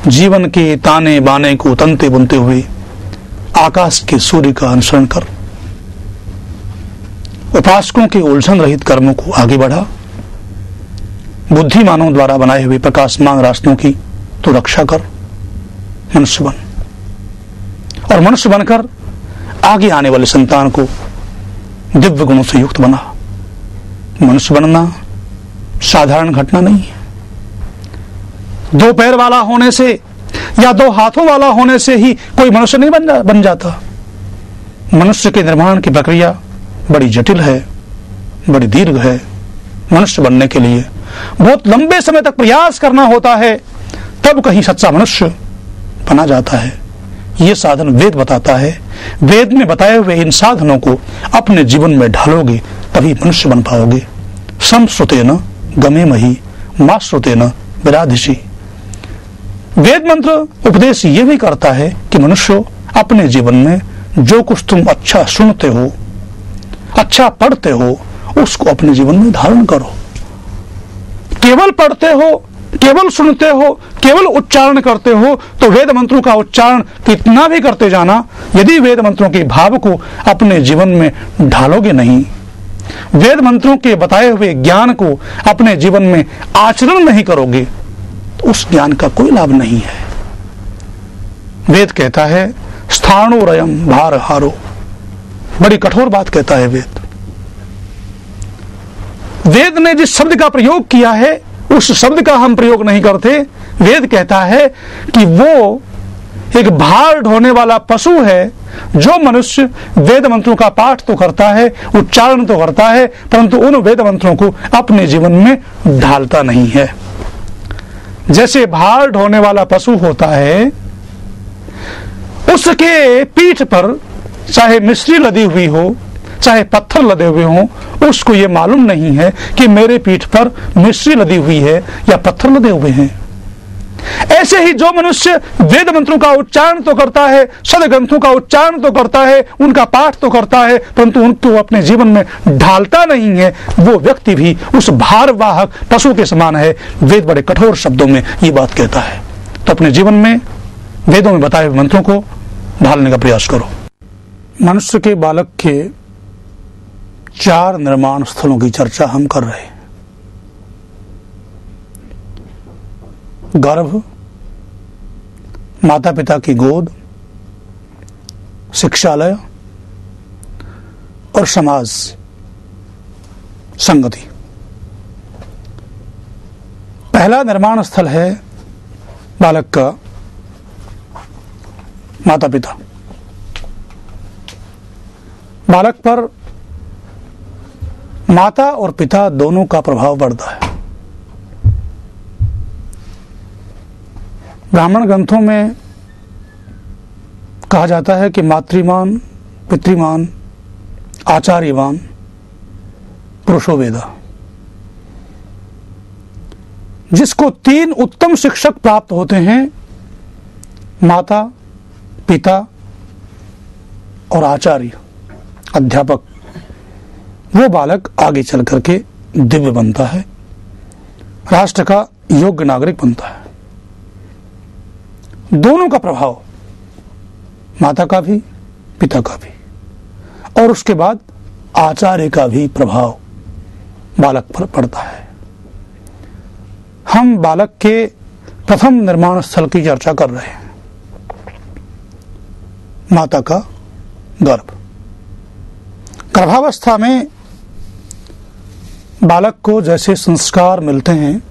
जीवन के ताने बाने को तनते बुनते हुए आकाश के सूर्य का अनुसरण कर उपासकों के उलझन रहित कर्मों को आगे बढ़ा। बुद्धिमानों द्वारा बनाए हुए प्रकाशमान रास्तों की तो रक्षा कर, मनुष्य बन और मनुष्य बनकर आगे आने वाले संतान को दिव्य गुणों से युक्त बना। मनुष्य बनना साधारण घटना नहीं है। दो पैर वाला होने से या दो हाथों वाला होने से ही कोई मनुष्य नहीं बन जाता। मनुष्य के निर्माण की प्रक्रिया बड़ी जटिल है, बड़ी दीर्घ है। मनुष्य बनने के लिए बहुत लंबे समय तक प्रयास करना होता है, तब कहीं सच्चा मनुष्य बना जाता है। ये साधन वेद बताता है। वेद में बताए हुए इन साधनों को अपने जीवन में ढालोगे तभी मनुष्य बन पाओगे। समश्रुतेन गमेमहि मा श्रुतेन विराधिषि। वेद मंत्र उपदेश ये भी करता है कि मनुष्य अपने जीवन में जो कुछ तुम अच्छा सुनते हो, अच्छा पढ़ते हो, उसको अपने जीवन में धारण करो। केवल पढ़ते हो, केवल सुनते हो, केवल उच्चारण करते हो तो वेद मंत्रों का उच्चारण कितना भी करते जाना, यदि वेद मंत्रों के भाव को अपने जीवन में ढालोगे नहीं, वेद मंत्रों के बताए हुए ज्ञान को अपने जीवन में आचरण नहीं करोगे तो उस ज्ञान का कोई लाभ नहीं है। वेद कहता है स्थाणु रयम भार हारो। बड़ी कठोर बात कहता है वेद। वेद ने जिस शब्द का प्रयोग किया है उस शब्द का हम प्रयोग नहीं करते। वेद कहता है कि वो एक भार ढोने वाला पशु है। जो मनुष्य वेद मंत्रों का पाठ तो करता है, उच्चारण तो करता है, परंतु उन वेद मंत्रों को अपने जीवन में ढालता नहीं है। जैसे भार ढोने वाला पशु होता है, उसके पीठ पर चाहे मिश्री लदी हुई हो, चाहे पत्थर लदे हुए हों, उसको ये मालूम नहीं है कि मेरे पीठ पर मिश्री लदी हुई है या पत्थर लदे हुए हैं। ऐसे ही जो मनुष्य वेद मंत्रों का उच्चारण तो करता है, सदग्रंथों का उच्चारण तो करता है, उनका पाठ तो करता है, परंतु उनको अपने जीवन में ढालता नहीं है, वो व्यक्ति भी उस भारवाहक पशु के समान है। वेद बड़े कठोर शब्दों में ये बात कहता है। तो अपने जीवन में वेदों में बताए हुए मंत्रों को ढालने का प्रयास करो। मनुष्य के बालक के 4 निर्माण स्थलों की चर्चा हम कर रहे हैं। गर्भ, माता पिता की गोद, शिक्षालय और समाज संगति। पहला निर्माण स्थल है बालक का माता पिता। बालक पर माता और पिता दोनों का प्रभाव पड़ता है। ब्राह्मण ग्रंथों में कहा जाता है कि मातृमान, पितृमान, आचार्यवान पुरुषो वेदा। जिसको 3 उत्तम शिक्षक प्राप्त होते हैं, माता, पिता और आचार्य, अध्यापक, वो बालक आगे चल करके दिव्य बनता है, राष्ट्र का योग्य नागरिक बनता है। दोनों का प्रभाव, माता का भी, पिता का भी, और उसके बाद आचार्य का भी प्रभाव बालक पर पड़ता है। हम बालक के प्रथम निर्माण स्थल की चर्चा कर रहे हैं, माता का गर्भ। गर्भावस्था में बालक को जैसे संस्कार मिलते हैं,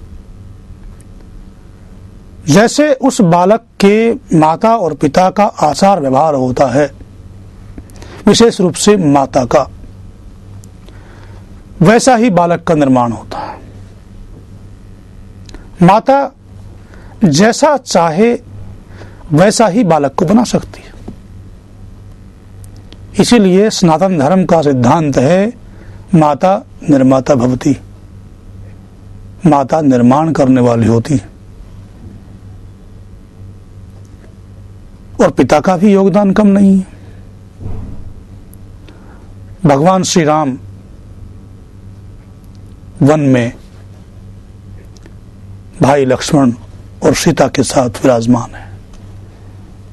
जैसे उस बालक के माता और पिता का आचार व्यवहार होता है, विशेष रूप से माता का, वैसा ही बालक का निर्माण होता है। माता जैसा चाहे वैसा ही बालक को बना सकती है। इसीलिए सनातन धर्म का सिद्धांत है माता निर्माता भवति। माता निर्माण करने वाली होती है और पिता का भी योगदान कम नहीं है। भगवान श्री राम वन में भाई लक्ष्मण और सीता के साथ विराजमान है।